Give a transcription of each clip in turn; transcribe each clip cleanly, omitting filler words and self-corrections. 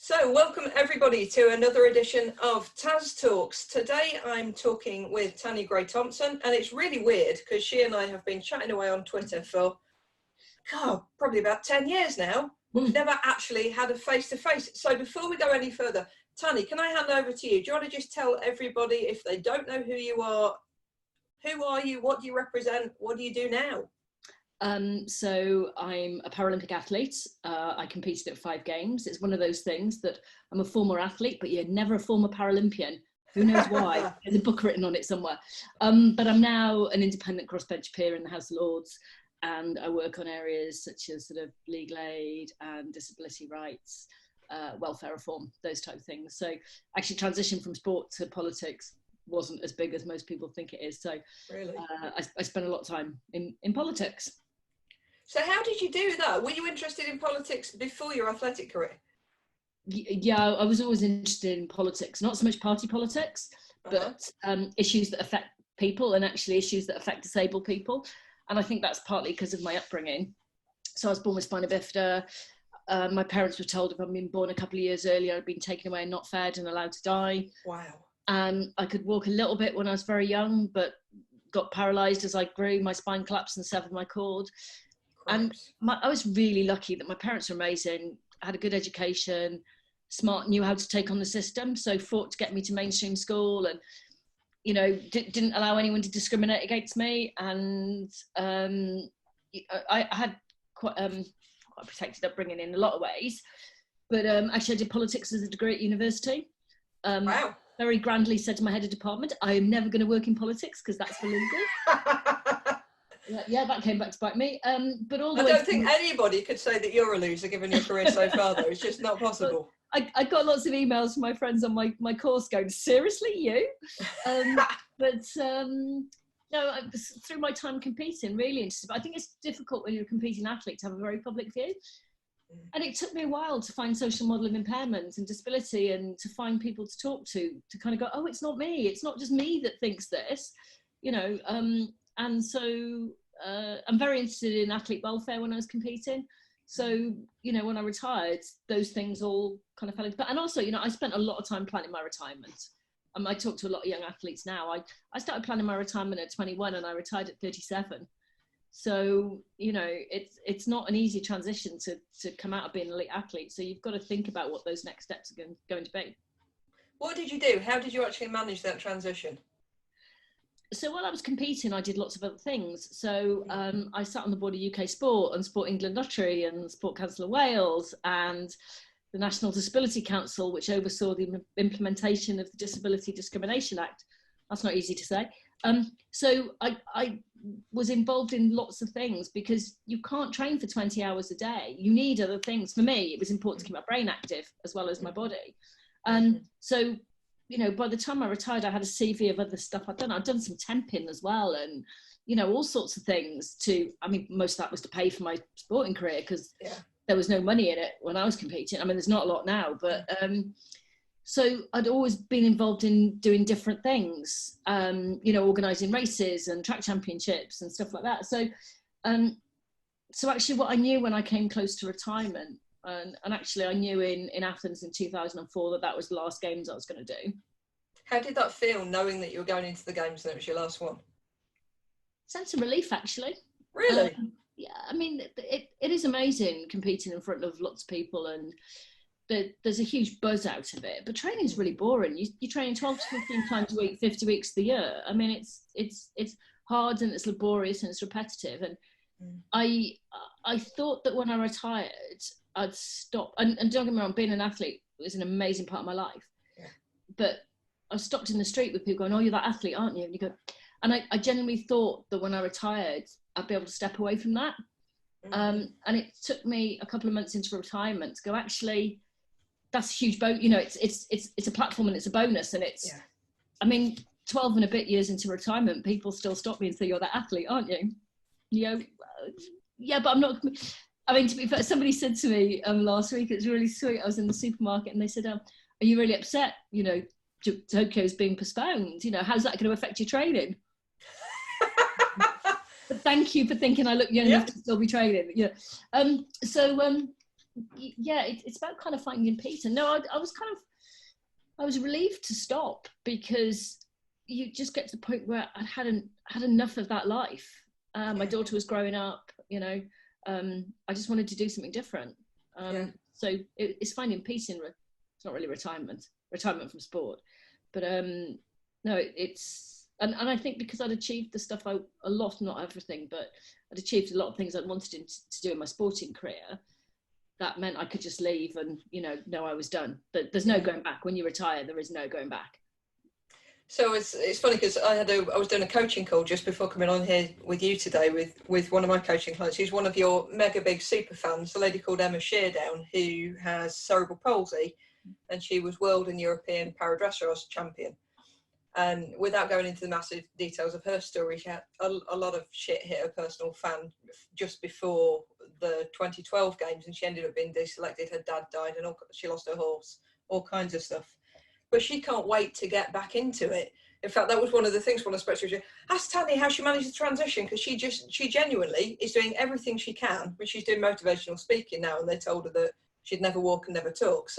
So welcome everybody to another edition of TazTalks. Today I'm talking with Tanni Grey-Thompson, and it's really weird because she and I have been chatting away on Twitter for, probably about 10 years now. We've never actually had a face-to-face. So before we go any further, Tanni, can I hand over to you? Do you want to just tell everybody, if they don't know who you are you, what do you represent, what do you do now? So I'm a Paralympic athlete. I competed at 5 games. It's one of those things that I'm a former athlete, but you're never a former Paralympian. Who knows why? There's a book written on it somewhere. But I'm now an independent crossbench peer in the House of Lords, and I work on areas such as sort of legal aid and disability rights, welfare reform, those type of things. So actually transition from sport to politics wasn't as big as most people think it is. So really? I spent a lot of time in politics. So how did you do that? Were you interested in politics before your athletic career? Yeah, I was always interested in politics, not so much party politics, but issues that affect people, and actually issues that affect disabled people. And I think that's partly because of my upbringing. So I was born with spina bifida. My parents were told if I'd been born a couple of years earlier, I'd been taken away and not fed and allowed to die. Wow. And I could walk a little bit when I was very young, but got paralysed as I grew. My spine collapsed and severed my cord. And I was really lucky that my parents were amazing, had a good education, smart, knew how to take on the system. So fought to get me to mainstream school, and, you know, didn't allow anyone to discriminate against me. And I had quite a protected upbringing in a lot of ways. But actually I did politics as a degree at university. Wow. Very grandly said to my head of department, I am never going to work in politics because that's illegal. Yeah, that came back to bite me. But all the way, I don't think anybody could say that you're a loser given your career so far, though. It's just not possible. I got lots of emails from my friends on my course going, seriously, you? No, through my time competing, really interested. But I think it's difficult when you're a competing athlete to have a very public view. And it took me a while to find social model of impairment and disability, and to find people to talk to kind of go, oh, it's not me. It's not just me that thinks this, you know. And so I'm very interested in athlete welfare when I was competing. So, you know, when I retired, those things all kind of fell into. And also, you know, I spent a lot of time planning my retirement. I talk to a lot of young athletes now. I started planning my retirement at 21 and I retired at 37. So, you know, it's not an easy transition to come out of being an elite athlete. So you've got to think about what those next steps are going to be. What did you do? How did you actually manage that transition? So while I was competing, I did lots of other things. So I sat on the board of UK Sport and Sport England Lottery and Sport Council of Wales and the National Disability Council, which oversaw the implementation of the Disability Discrimination Act. That's not easy to say. So I was involved in lots of things because you can't train for 20 hours a day. You need other things. For me, it was important to keep my brain active as well as my body. So, you know, by the time I retired, I had a CV of other stuff I'd done. I'd done some temping as well, and, you know, all sorts of things I mean, most of that was to pay for my sporting career because there was no money in it when I was competing. I mean, there's not a lot now, but so I'd always been involved in doing different things, you know, organising races and track championships and stuff like that. So, so actually what I knew when I came close to retirement, and actually I knew in Athens in 2004 that was the last games I was going to do. How did that feel, knowing that you were going into the games and it was your last one? Sense of relief, actually. Really? Yeah, I mean, it is amazing competing in front of lots of people, and there's a huge buzz out of it. But training is really boring. You train 12 to 15 times a week, 50 weeks of the year. I mean, it's hard and it's laborious and it's repetitive. And I thought that when I retired, I'd stop. And don't get me wrong, being an athlete was an amazing part of my life. Yeah. But was stopped in the street with people going, "Oh, you're that athlete, aren't you?" And you go, and I genuinely thought that when I retired, I'd be able to step away from that. And it took me a couple of months into retirement to go, actually, that's a huge bonus. You know, it's a platform and it's a bonus. And it's, I mean, 12 and a bit years into retirement, people still stop me and say, "You're that athlete, aren't you?" You know, yeah, but I'm not. I mean, to be fair, somebody said to me last week, it's really sweet. I was in the supermarket and they said, "Are you really upset? You know, Tokyo's being postponed. You know, how's that going to affect your training?" But thank you for thinking I look young enough to still be training. Yeah. It's about kind of finding peace. And no, I was relieved to stop, because you just get to the point where I had enough of that life. My daughter was growing up, you know. I just wanted to do something different. So it's finding peace in, it's not really retirement from sport, but no, it's, and I think because I'd achieved the stuff a lot, not everything, but I'd achieved a lot of things I'd wanted to do in my sporting career, that meant I could just leave and, you know I was done. But there's no going back. When you retire, there is no going back. So it's funny, because I was doing a coaching call just before coming on here with you today with one of my coaching clients, who's one of your mega big super fans, a lady called Emma Sheardown, who has cerebral palsy, and she was world and European para-dressage champion. And without going into the massive details of her story, she had a lot of shit hit her personal fan just before the 2012 games, and she ended up being deselected. Her dad died, and she lost her horse, all kinds of stuff. But she can't wait to get back into it. In fact, that was one of the things when I spoke to her. She asked Tanni how she managed the transition, because she genuinely is doing everything she can. But she's doing motivational speaking now, and they told her that she'd never walk and never talk.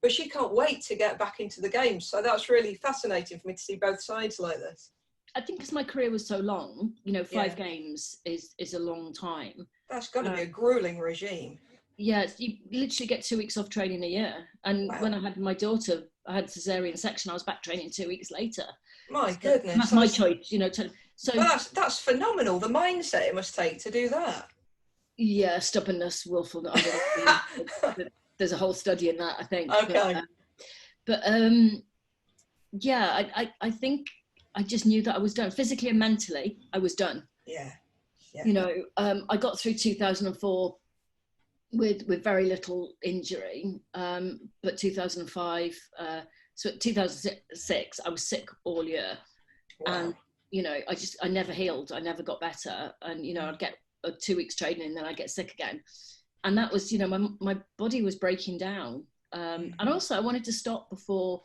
But she can't wait to get back into the games. So that's really fascinating for me to see both sides like this. I think because my career was so long, you know, 5 games is a long time. That's got to be a grueling regime. Yeah, you literally get 2 weeks off training a year. And when I had my daughter, I had cesarean section, I was back training 2 weeks later. My goodness. That's my choice, you know. So well, that's phenomenal, the mindset it must take to do that. Yeah, stubbornness, willfulness. There's a whole study in that, I think. Okay. But I think I just knew that I was done. Physically and mentally, I was done. Yeah. You know, I got through 2004 with very little injury, but 2005, so 2006, I was sick all year. Wow. And, you know, I never healed. I never got better. And, you know, I'd get 2 weeks training and then I'd get sick again. And that was, you know, my body was breaking down. And also I wanted to stop before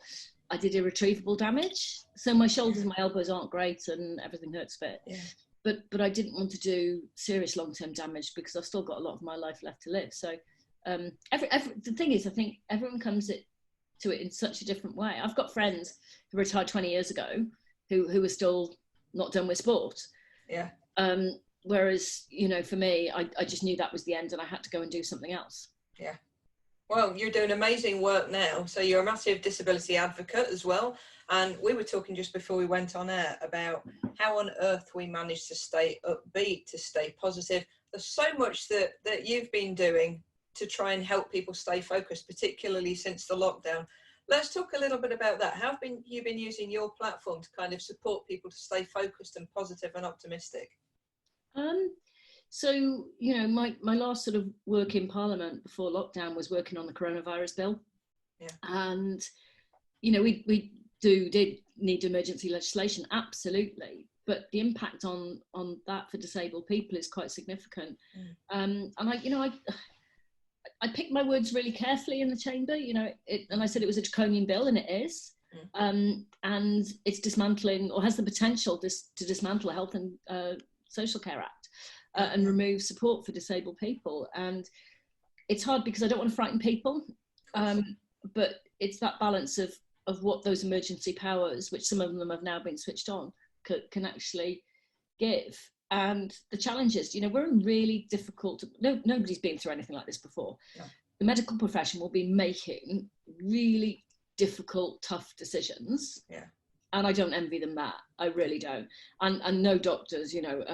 I did irretrievable damage. So my shoulders and my elbows aren't great and everything hurts a bit. Yeah. But I didn't want to do serious long-term damage, because I've still got a lot of my life left to live. So the thing is, I think everyone comes to it in such a different way. I've got friends who retired 20 years ago who are still not done with sport. Yeah. Whereas, you know, for me, I just knew that was the end and I had to go and do something else. Yeah. Well, you're doing amazing work now. So you're a massive disability advocate as well. And we were talking just before we went on air about how on earth we manage to stay upbeat, to stay positive. There's so much that you've been doing to try and help people stay focused, particularly since the lockdown. Let's talk a little bit about that. How have you been using your platform to kind of support people to stay focused and positive and optimistic? So, you know, my last sort of work in Parliament before lockdown was working on the coronavirus bill. Yeah. And, you know, we did need emergency legislation, absolutely. But the impact on that for disabled people is quite significant. And I picked my words really carefully in the chamber, you know, and I said it was a draconian bill, and it is. And it's dismantling, or has the potential to dismantle a Health and Social Care Act. And remove support for disabled people. And it's hard because I don't want to frighten people, but it's that balance of what those emergency powers, which some of them have now been switched on, can actually give. And the challenges, you know, we're in really difficult, nobody's been through anything like this before. No. The medical profession will be making really difficult, tough decisions. Yeah. And I don't envy them that, I really don't. And no doctors, you know,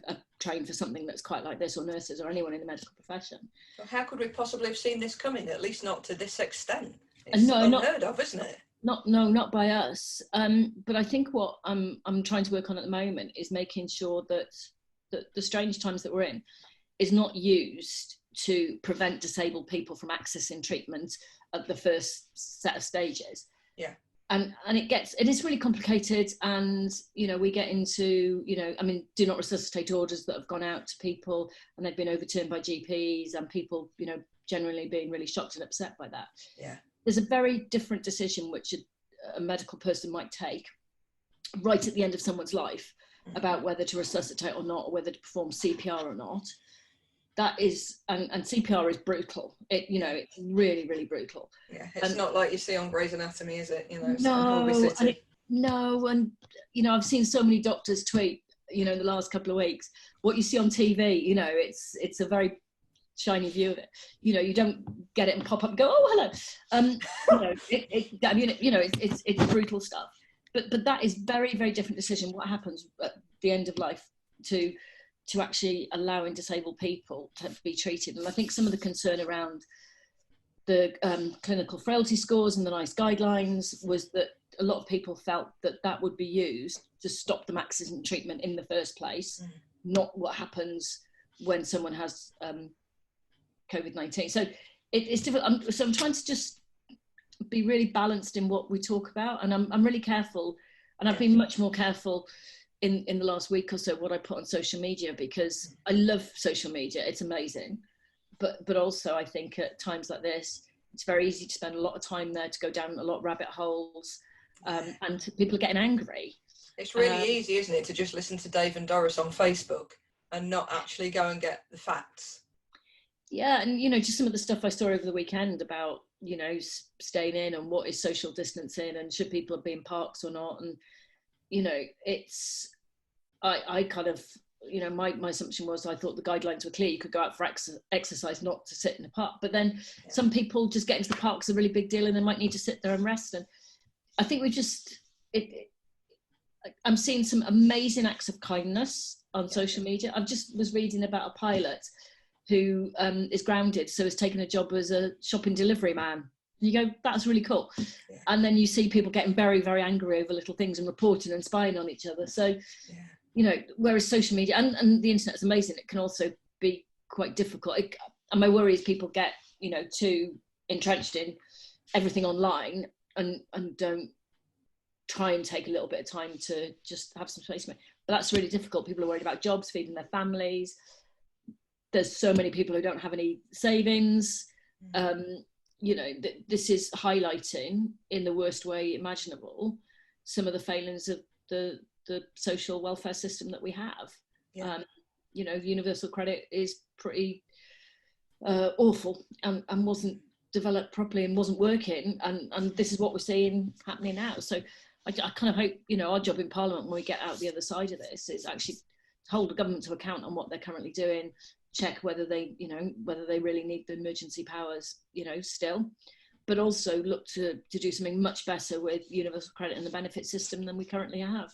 are trained for something that's quite like this, or nurses, or anyone in the medical profession. Well, how could we possibly have seen this coming? At least not to this extent. It's unheard of, isn't it? Not by us. But I think what I'm trying to work on at the moment is making sure that the strange times that we're in is not used to prevent disabled people from accessing treatment at the first set of stages. Yeah. And it is really complicated, and we get into do not resuscitate orders that have gone out to people and they've been overturned by GPs, and people generally being really shocked and upset by that. Yeah. There's a very different decision which a medical person might take right at the end of someone's life about whether to resuscitate or not, or whether to perform CPR or not. That is, and CPR is brutal. It's really, really brutal. Yeah, it's not like you see on Grey's Anatomy, is it? I've seen so many doctors tweet, in the last couple of weeks, what you see on TV. It's a very shiny view of it. You don't get it and pop up and go, oh, hello. It's brutal stuff. But that is very, very different decision. What happens at the end of life to actually allowing disabled people to be treated. And I think some of the concern around the clinical frailty scores and the NICE guidelines was that a lot of people felt that would be used to stop them accessing treatment in the first place, not what happens when someone has COVID-19. So it's difficult. So I'm trying to just be really balanced in what we talk about, and I'm really careful, and I've been much more careful in the last week or so what I put on social media, because I love social media. It's amazing. But also I think at times like this, it's very easy to spend a lot of time there, to go down a lot of rabbit holes, and people are getting angry. It's really easy, isn't it, to just listen to Dave and Doris on Facebook and not actually go and get the facts. Yeah, and just some of the stuff I saw over the weekend about, staying in and what is social distancing and should people be in parks or not. And, I kind of, my assumption was I thought the guidelines were clear. You could go out for exercise, not to sit in the park. But then some people just get into the parks a really big deal, and they might need to sit there and rest. And I think I'm seeing some amazing acts of kindness on social media. I just was reading about a pilot who is grounded, so has taken a job as a shopping delivery man. You go, that's really cool. Yeah. And then you see people getting very, very angry over little things and reporting and spying on each other. So, whereas social media and the internet is amazing, it can also be quite difficult. And my worry is people get, too entrenched in everything online and don't try and take a little bit of time to just have some space. But that's really difficult. People are worried about jobs, feeding their families. There's so many people who don't have any savings. This is highlighting in the worst way imaginable some of the failings of the social welfare system that we have. Yeah. Universal credit is pretty awful and wasn't developed properly and wasn't working. And this is what we're seeing happening now. So I kind of hope, our job in Parliament when we get out the other side of this is actually hold the government to account on what they're currently doing, check whether they really need the emergency powers, still, but also look to do something much better with universal credit and the benefit system than we currently have.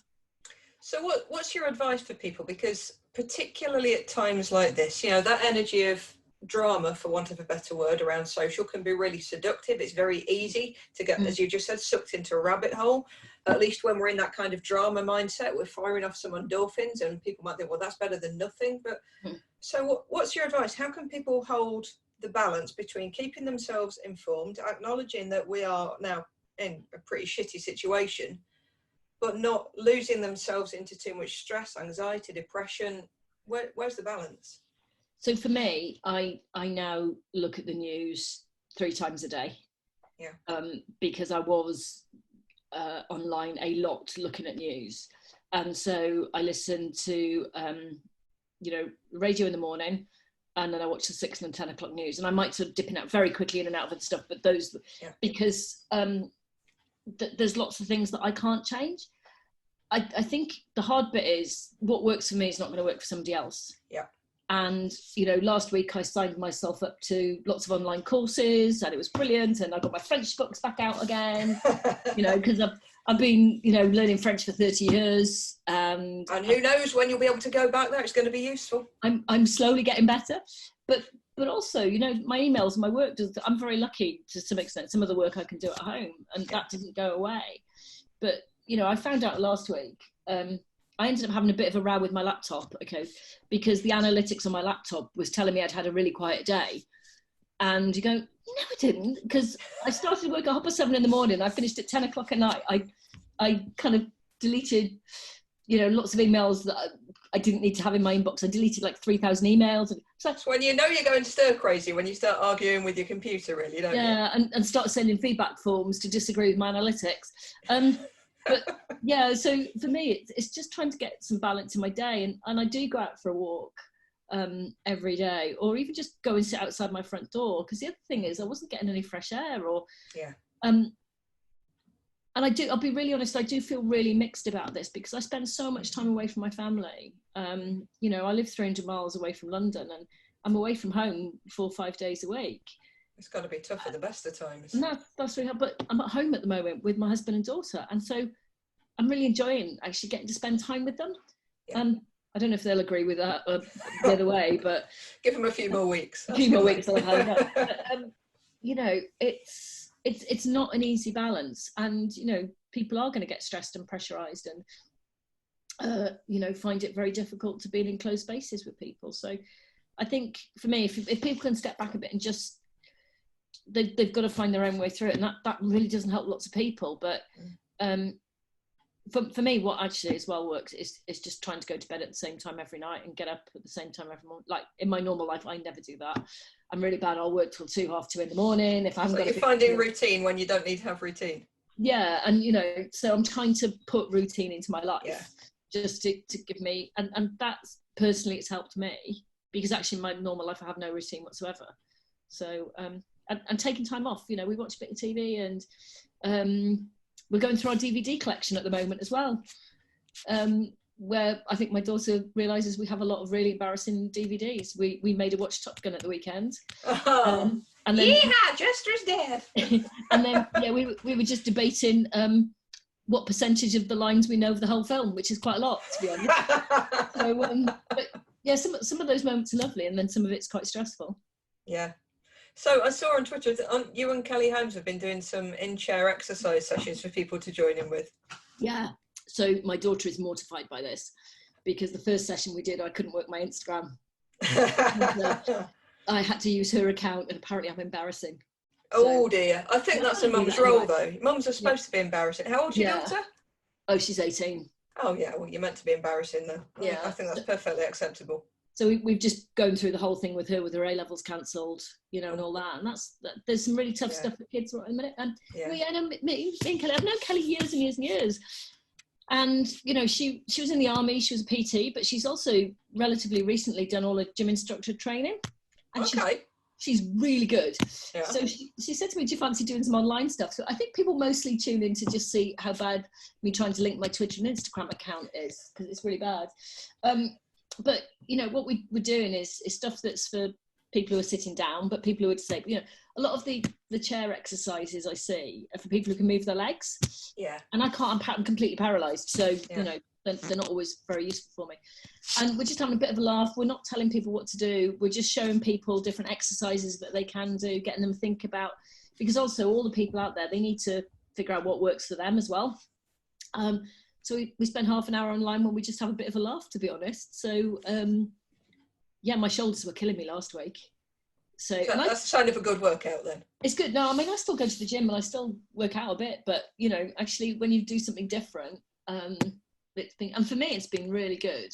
So what's your advice for people? Because particularly at times like this, that energy of drama, for want of a better word, around social can be really seductive. It's very easy to get, as you just said, sucked into a rabbit hole. At least when we're in that kind of drama mindset, we're firing off some endorphins, and people might think, well, that's better than nothing. But so what's your advice? How can people hold the balance between keeping themselves informed, acknowledging that we are now in a pretty shitty situation, but not losing themselves into too much stress, anxiety, depression? Where's the balance? So for me, I now look at the news 3 times a day. Yeah. Because I was online a lot looking at news, and so I listen to radio in the morning, and then I watch the 6 and 10 o'clock news, and I might sort of dip in out very quickly in and out of other stuff, but those because there's lots of things that I can't change. I think the hard bit is what works for me is not going to work for somebody else. Yeah. And, last week I signed myself up to lots of online courses, and it was brilliant. And I got my French books back out again, because I've been, learning French for 30 years. And who knows when you'll be able to go back there, it's going to be useful. I'm slowly getting better. But but also, you know, my emails and my work I'm very lucky to some extent. Some of the work I can do at home, and that didn't go away. But, you know, I found out last week, I ended up having a bit of a row with my laptop, okay, because the analytics on my laptop was telling me I'd had a really quiet day. And you go, no, I didn't, because I started work at 7:30 in the morning. I finished at 10 o'clock at night. I kind of deleted, you know, lots of emails that I didn't need to have in my inbox. I deleted like 3,000 emails. So when you know you're going stir crazy, when you start arguing with your computer, really, don't you? Yeah, and start sending feedback forms to disagree with my analytics. But yeah, so for me, it's just trying to get some balance in my day. And I do go out for a walk every day, or even just go and sit outside my front door. Because the other thing is I wasn't getting any fresh air, or and I'll be really honest, I do feel really mixed about this because I spend so much time away from my family. You know, I live 300 miles away from London, and I'm away from home 4 or 5 days a week. It's got to be tough at the best of times. And that's really hard, but I'm at home at the moment with my husband and daughter, and so I'm really enjoying actually getting to spend time with them. Yeah. I don't know if they'll agree with that or the other way, but give them a few more weeks. A few more weeks. You know, it's not an easy balance, and you know, people are going to get stressed and pressurized, and you know, find it very difficult to be in enclosed spaces with people. So I think for me, if people can step back a bit and just they've got to find their own way through it, and that really doesn't help lots of people. But for me, what actually as well works is just trying to go to bed at the same time every night and get up at the same time every morning. Like in my normal life, I never do that. I'm really bad. I'll work till 2, 2:30 in the morning. If I haven't got you're finding routine when you don't need to have routine. Yeah, and you know, so I'm trying to put routine into my life, just to give me, and that's personally, it's helped me because actually in my normal life I have no routine whatsoever. So and taking time off. You know, we watch a bit of TV, and we're going through our DVD collection at the moment as well, where I think my daughter realises we have a lot of really embarrassing DVDs. We made her watch Top Gun at the weekend. And then, yeehaw, Jester's dead. And then, yeah, we were just debating what percentage of the lines we know of the whole film, which is quite a lot, to be honest. So, but yeah, some of those moments are lovely, and then some of it's quite stressful. Yeah. So I saw on Twitter that you and Kelly Holmes have been doing some in-chair exercise sessions for people to join in with. Yeah. So my daughter is mortified by this because the first session we did, I couldn't work my Instagram. I had to use her account, and apparently I'm embarrassing. Oh dear. I think that's a mum's role though. Mums are supposed to be embarrassing. How old's your daughter? Oh, she's 18. Oh yeah, well you're meant to be embarrassing though. Yeah. I think that's perfectly acceptable. So we've just gone through the whole thing with her A-levels cancelled, you know, and all that. And there's some really tough stuff for kids right in a minute. And me and Kelly, I've known Kelly years and years and years. And, you know, she was in the army, she was a PT, but she's also relatively recently done all her gym instructor training. And she's really good. Yeah. So she said to me, do you fancy doing some online stuff? So I think people mostly tune in to just see how bad me trying to link my Twitter and Instagram account is, because it's really bad. But, you know, what we're doing is stuff that's for people who are sitting down, but people who would say, you know, a lot of the chair exercises I see are for people who can move their legs. Yeah. And I can't, I'm completely paralysed. So, you know, they're not always very useful for me. And we're just having a bit of a laugh. We're not telling people what to do. We're just showing people different exercises that they can do, getting them to think about, because also all the people out there, they need to figure out what works for them as well. So we spend half an hour online when we just have a bit of a laugh, to be honest. So, yeah, my shoulders were killing me last week. So that's a sign of a good workout then. It's good. No, I mean, I still go to the gym and I still work out a bit, but, you know, actually when you do something different, and for me, it's been really good.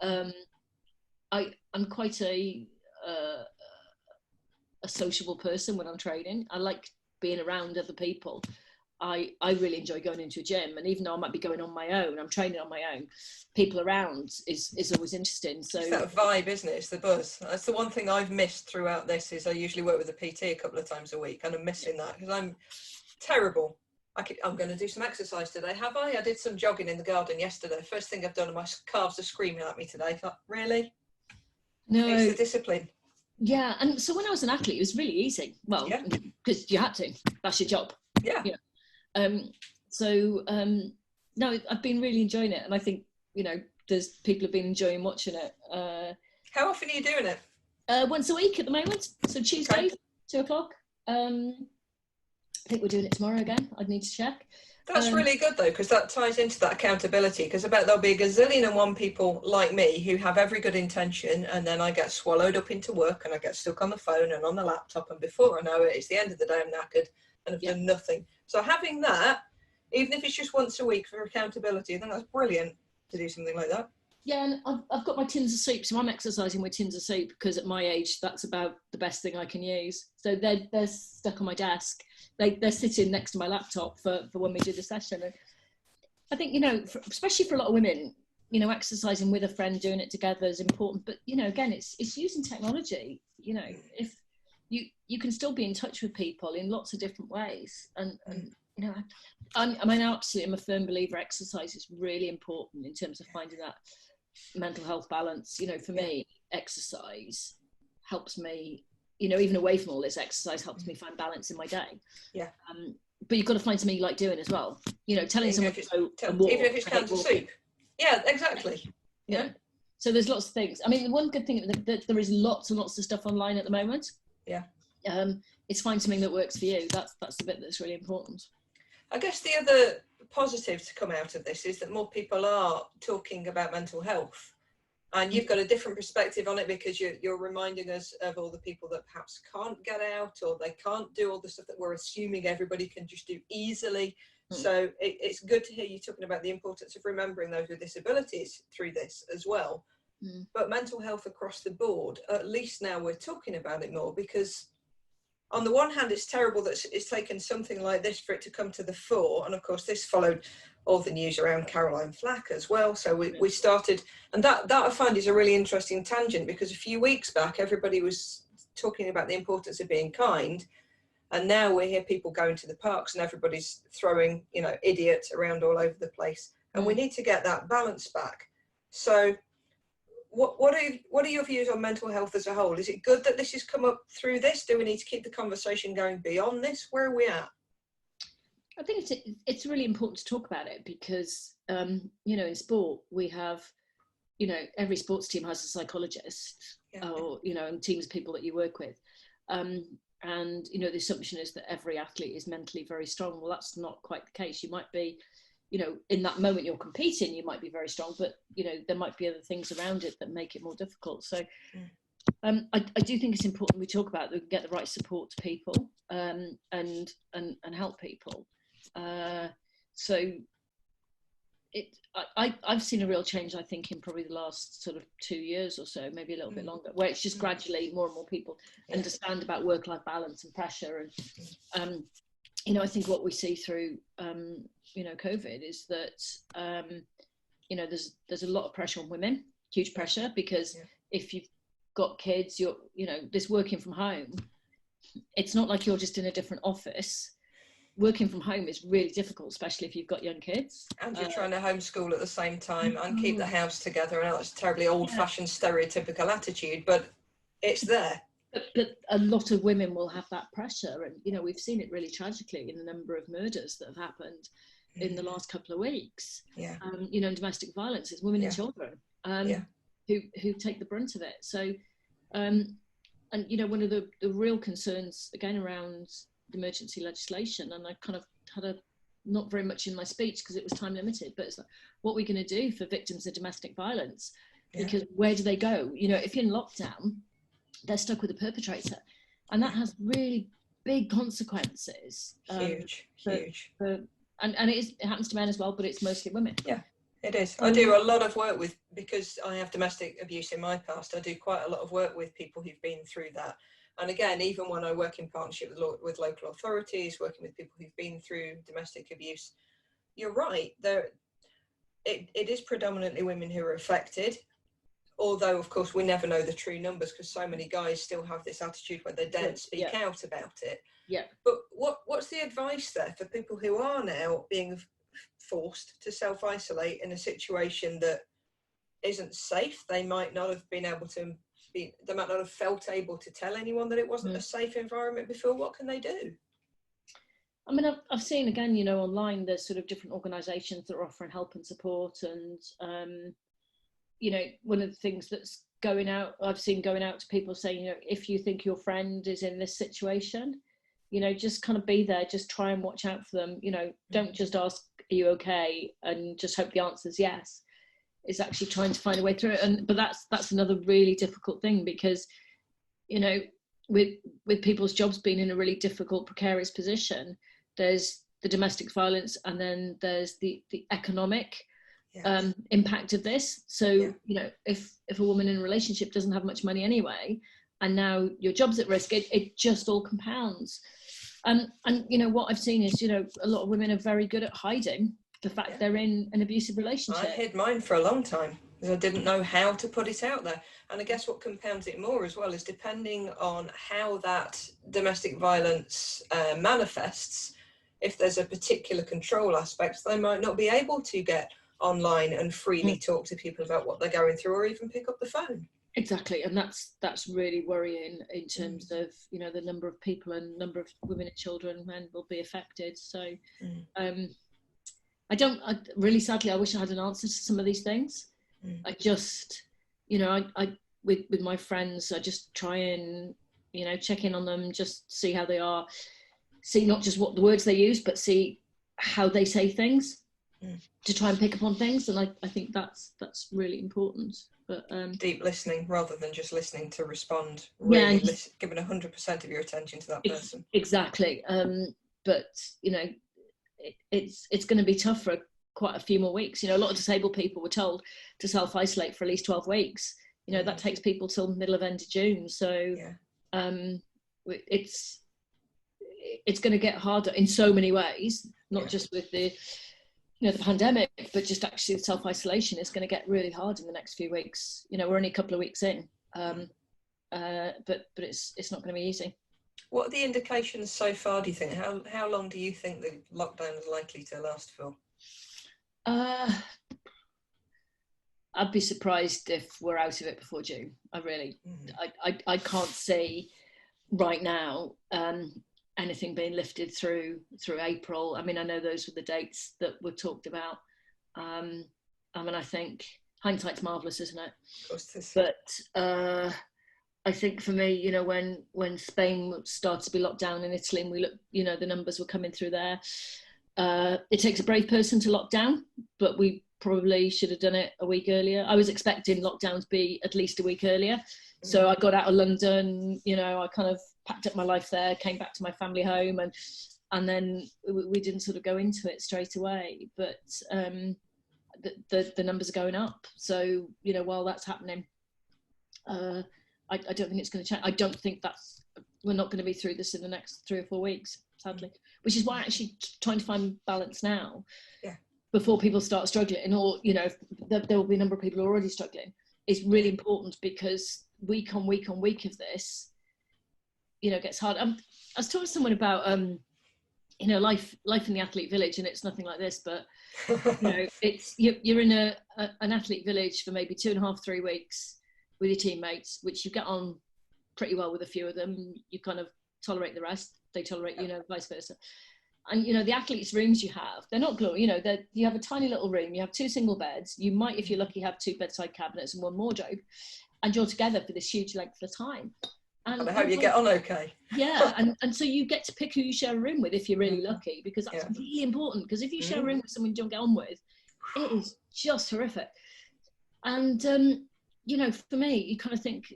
I'm quite a sociable person when I'm training. I like being around other people. I really enjoy going into a gym, and even though I might be going on my own, I'm training on my own, people around is always interesting. So it's that vibe, isn't it? It's the buzz. That's the one thing I've missed throughout this. Is I usually work with a PT a couple of times a week, and I'm missing that because I'm terrible. I'm going to do some exercise today, have I? I did some jogging in the garden yesterday. First thing I've done, and my calves are screaming at me today. I thought, really? No. It's the discipline. Yeah, and so when I was an athlete, it was really easy. Well, because you had to. That's your job. Yeah. You know? No, I've been really enjoying it, and I think, you know, there's people have been enjoying watching it. How often are you doing it? Once a week at the moment. So Tuesday, 2:00. I think we're doing it tomorrow again. I'd need to check. That's really good though, because that ties into that accountability, because I bet there'll be a gazillion and one people like me who have every good intention, and then I get swallowed up into work and I get stuck on the phone and on the laptop, and before I know it, it's the end of the day, I'm knackered and I've done nothing. So having that, even if it's just once a week for accountability, I think that's brilliant to do something like that. Yeah, and I've got my tins of soup, so I'm exercising with tins of soup because at my age, that's about the best thing I can use. So they're stuck on my desk. They're sitting next to my laptop for when we do the session. And I think, especially for a lot of women, exercising with a friend, doing it together is important. But, again, it's using technology. If you can still be in touch with people in lots of different ways. And I'm a firm believer exercise is really important in terms of finding that mental health balance. For me, exercise helps me, even away from all this, exercise helps me find balance in my day. But you've got to find something you like doing as well. Telling someone to go and walk, even if it's cans of soup. Yeah, exactly. Yeah. So there's lots of things. I mean, the one good thing that there is lots and lots of stuff online at the moment. Yeah. It's find something that works for you. That's the bit that's really important. I guess the other positive to come out of this is that more people are talking about mental health, and you've got a different perspective on it because you're reminding us of all the people that perhaps can't get out, or they can't do all the stuff that we're assuming everybody can just do easily. So it's good to hear you talking about the importance of remembering those with disabilities through this as well. But mental health across the board, at least now we're talking about it more, because on the one hand, it's terrible that it's taken something like this for it to come to the fore. And of course, this followed all the news around Caroline Flack as well. So we started, and that I find is a really interesting tangent, because a few weeks back, everybody was talking about the importance of being kind. And now we hear people going to the parks and everybody's throwing, idiots around all over the place. And we need to get that balance back. So what are your views on mental health as a whole? Is it good that this has come up through this? Do we need to keep the conversation going beyond this? Where are we at? I think it's really important to talk about it because, in sport, we have, every sports team has a psychologist or, and teams of people that you work with. And, the assumption is that every athlete is mentally very strong. Well, that's not quite the case. You might be, in that moment you're competing, you might be very strong, but, there might be other things around it that make it more difficult. So I do think it's important we talk about that we can get the right support to people and help people. I've seen a real change, I think, in probably the last sort of 2 years or so, maybe a little bit longer, where it's just gradually more and more people understand about work-life balance and pressure. And, I think what we see through, COVID is that, there's a lot of pressure on women, huge pressure, because if you've got kids, this working from home, it's not like you're just in a different office. Working from home is really difficult, especially if you've got young kids. And you're trying to homeschool at the same time and keep the house together. I know that's a terribly old-fashioned, stereotypical attitude, but it's there. But a lot of women will have that pressure. And, we've seen it really tragically in the number of murders that have happened in the last couple of weeks. In domestic violence, it's women and children who take the brunt of it. So, one of the real concerns, again, around the emergency legislation, and I kind of had not very much in my speech because it was time limited, but it's like, what are we going to do for victims of domestic violence? Because where do they go? If you're in lockdown, they're stuck with the perpetrator, and that has really big consequences. Huge. And it happens to men as well, but it's mostly women. Yeah, it is. I do a lot of work with, because I have domestic abuse in my past, I do quite a lot of work with people who've been through that. And again, even when I work in partnership with local authorities, working with people who've been through domestic abuse, you're right, it is predominantly women who are affected. Although, of course, we never know the true numbers, because so many guys still have this attitude where they don't speak out about it. But what's the advice there for people who are now being forced to self-isolate in a situation that isn't safe? They might not have been able to they might not have felt able to tell anyone that it wasn't a safe environment before. What can they do? I mean, I've seen, again, online, there's sort of different organisations that are offering help and support. And, one of the things that's I've seen going out to people saying, you know, if you think your friend is in this situation, you know, just kind of be there, just try and watch out for them. You know, don't just ask, are you okay? And just hope the answer is yes. It's actually trying to find a way through it. But that's another really difficult thing, because, you know, with people's jobs being in a really difficult, precarious position, there's the domestic violence, and then there's the economic impact of this. So, you know, if a woman in a relationship doesn't have much money anyway, and now your job's at risk, it just all compounds. And you know, what I've seen is, you know, a lot of women are very good at hiding the fact they're in an abusive relationship. I hid mine for a long time because I didn't know how to put it out there. And I guess what compounds it more as well is, depending on how that domestic violence manifests, if there's a particular control aspect, they might not be able to get online and freely talk to people about what they're going through, or even pick up the phone. Exactly, and that's really worrying in terms of, you know, the number of people and number of women and children men will be affected. So I really, sadly, I wish I had an answer to some of these things. I just, you know, I with my friends, I just try and, you know, check in on them, just see how they are, see not just what the words they use, but see how they say things, to try and pick up on things. And I think that's really important. But deep listening rather than just listening to respond, really giving 100% of your attention to that person. Exactly. But, you know, it's going to be tough for quite a few more weeks. You know, a lot of disabled people were told to self-isolate for at least 12 weeks. You know, that takes people till the middle of end of June. So it's going to get harder in so many ways, not just with the, you know, the pandemic, but just actually self-isolation is going to get really hard in the next few weeks. You know, we're only a couple of weeks in, but it's not going to be easy. What are the indications so far, do you think? How long do you think the lockdown is likely to last for? I'd be surprised if we're out of it before June. I can't see right now anything being lifted through April. I mean, I know those were the dates that were talked about. I mean, I think hindsight's marvellous, isn't it? Of course it is. But I think for me, you know, when Spain started to be locked down in Italy, and we look, you know, the numbers were coming through there. It takes a brave person to lock down, but we probably should have done it a week earlier. I was expecting lockdown to be at least a week earlier. So I got out of London, you know, I kind of packed up my life there, came back to my family home, and then we didn't sort of go into it straight away. But the numbers are going up. So, you know, while that's happening, I don't think it's going to change. I don't think we're not going to be through this in the next 3 or 4 weeks, sadly, which is why I'm actually trying to find balance now, before people start struggling, or, you know, there will be a number of people who are already struggling. It's really important, because week on week on week of this, you know, gets hard. I was talking to someone about, you know, life in the athlete village, and it's nothing like this, but, you know, it's, you're in an athlete village for maybe 2.5, 3 weeks with your teammates, which you get on pretty well with a few of them. You kind of tolerate the rest, they tolerate, you know, vice versa. And, you know, the athletes' rooms you have, they're not glorious. You know, you have a tiny little room, you have 2 single beds, you might, if you're lucky, have 2 bedside cabinets and 1 wardrobe, and you're together for this huge length of time. And I hope you get on okay. Yeah, and so you get to pick who you share a room with if you're really lucky, because that's really important. Because if you share a room with someone you don't get on with, it is just horrific. And you know, for me, you kind of think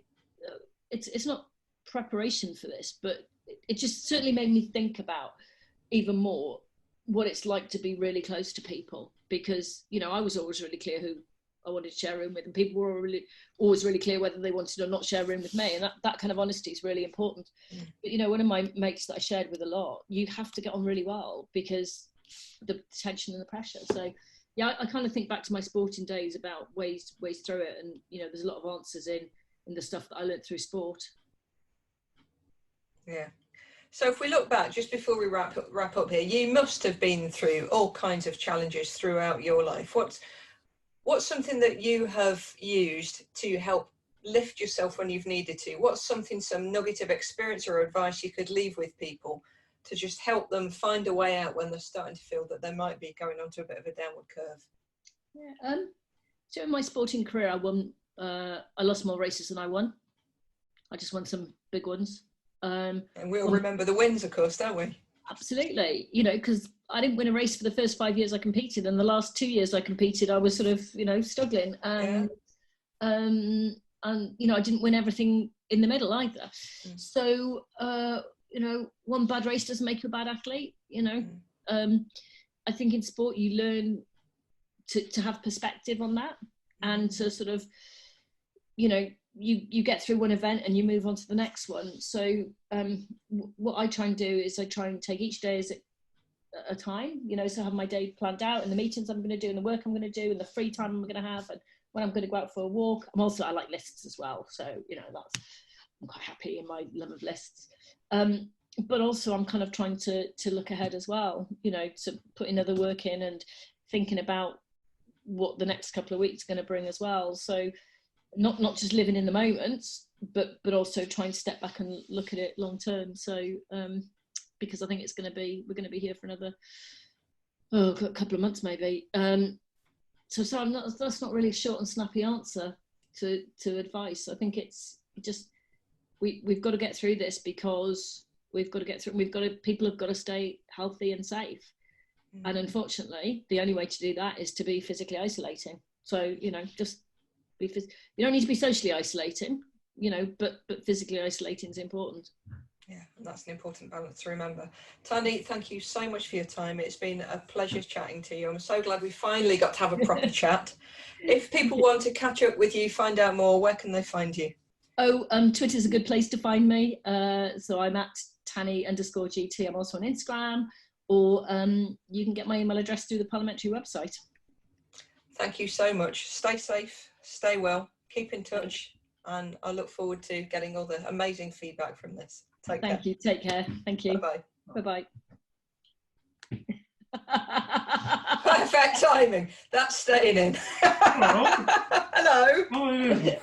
it's not preparation for this, but it just certainly made me think about even more what it's like to be really close to people. Because, you know, I was always really clear who I wanted to share a room with, and people were always really clear whether they wanted to not share a room with me, and that kind of honesty is really important. But, you know, one of my mates that I shared with a lot, you have to get on really well, because the tension and the pressure. So yeah, I kind of think back to my sporting days about ways through it, and, you know, there's a lot of answers in the stuff that I learned through sport. Yeah. So if we look back, just before we wrap up here, you must have been through all kinds of challenges throughout your life. What's something that you have used to help lift yourself when you've needed to? What's some nugget of experience or advice you could leave with people to just help them find a way out when they're starting to feel that they might be going onto a bit of a downward curve? Yeah. During my sporting career, I won I lost more races than I won. I just won some big ones. And we all remember the wins, of course, don't we? Absolutely. You know, because I didn't win a race for the first 5 years I competed, and the last 2 years I competed, I was sort of, you know, struggling. And you know, I didn't win everything in the middle either. So, you know, one bad race doesn't make you a bad athlete. You know, I think in sport you learn to have perspective on that, and to sort of, you know, you get through one event and you move on to the next one. So what I try and do is I try and take each day as a time, you know, so I have my day planned out, and the meetings I'm going to do, and the work I'm going to do, and the free time I'm going to have, and when I'm going to go out for a walk. I like lists as well, so you know, I'm quite happy in my love of lists. But also I'm kind of trying to look ahead as well, you know, to putting other work in and thinking about what the next couple of weeks are going to bring as well. So not just living in the moment, but also trying to step back and look at it long term. So because I think we're going to be here for another a couple of months maybe. So that's not really a short and snappy answer to advice. I think it's just we've got to get through this, because people have got to stay healthy and safe. And unfortunately, the only way to do that is to be physically isolating. So, you know, just you don't need to be socially isolating, you know, but physically isolating is important. Yeah, and that's an important balance to remember. Tanni, thank you so much for your time. It's been a pleasure chatting to you. I'm so glad we finally got to have a proper chat. If people want to catch up with you, find out more, where can they find you? Twitter's a good place to find me. So I'm at Tanni_GT. I'm also on Instagram, or you can get my email address through the parliamentary website. Thank you so much. Stay safe, stay well, keep in touch, and I look forward to getting all the amazing feedback from this. Take care. Thank you. Take care. Thank you. Bye-bye. Bye-bye. Perfect timing. That's staying in. Hello. Oh, yeah.